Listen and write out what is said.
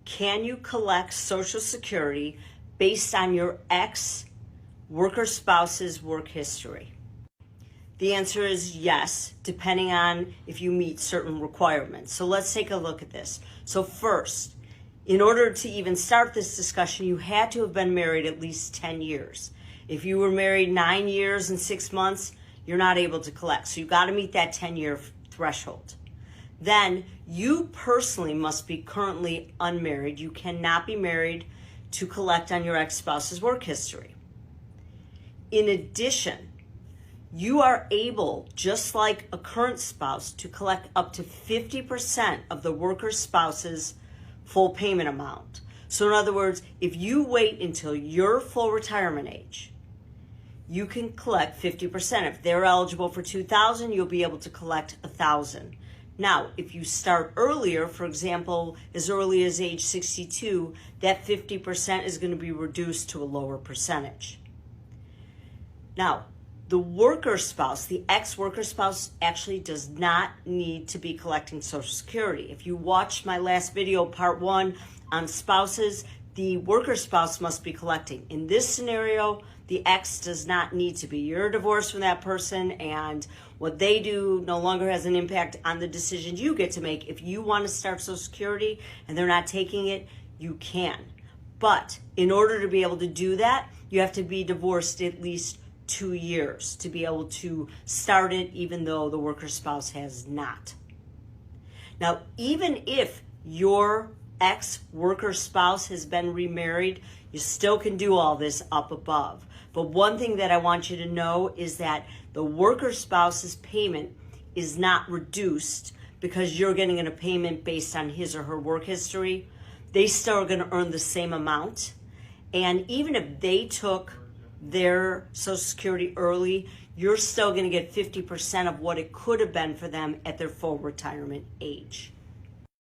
can you collect Social Security based on your ex-worker spouse's work history? The answer is yes, depending on if you meet certain requirements. So let's take a look at this. So first, in order to even start this discussion, you had to have been married at least 10 years. If you were married 9 years and 6 months, you're not able to collect. So you've got to meet that 10-year threshold. Then you personally must be currently unmarried. You cannot be married to collect on your ex-spouse's work history. In addition, you are able, just like a current spouse, to collect up to 50% of the worker spouse's full payment amount. So in other words, if you wait until your full retirement age, you can collect 50%. If they're eligible for $2,000, you'll be able to collect $1,000. Now, if you start earlier, for example, as early as age 62, that 50% is going to be reduced to a lower percentage. Now, the worker spouse, the ex-worker spouse, actually does not need to be collecting Social Security. If you watched my last video, part 1, on spouses, the worker spouse must be collecting. In this scenario, the ex does not need to be. You're divorced from that person, and what they do no longer has an impact on the decisions you get to make. If you want to start Social Security and they're not taking it, you can. But in order to be able to do that, you have to be divorced at least 2 years to be able to start it, even though the worker spouse has not. Now, even if your ex-worker spouse has been remarried, you still can do all this up above. But one thing that I want you to know is that the worker spouse's payment is not reduced because you're getting a payment based on his or her work history. They still are going to earn the same amount. And even if they took their Social Security early, you're still going to get 50% of what it could have been for them at their full retirement age.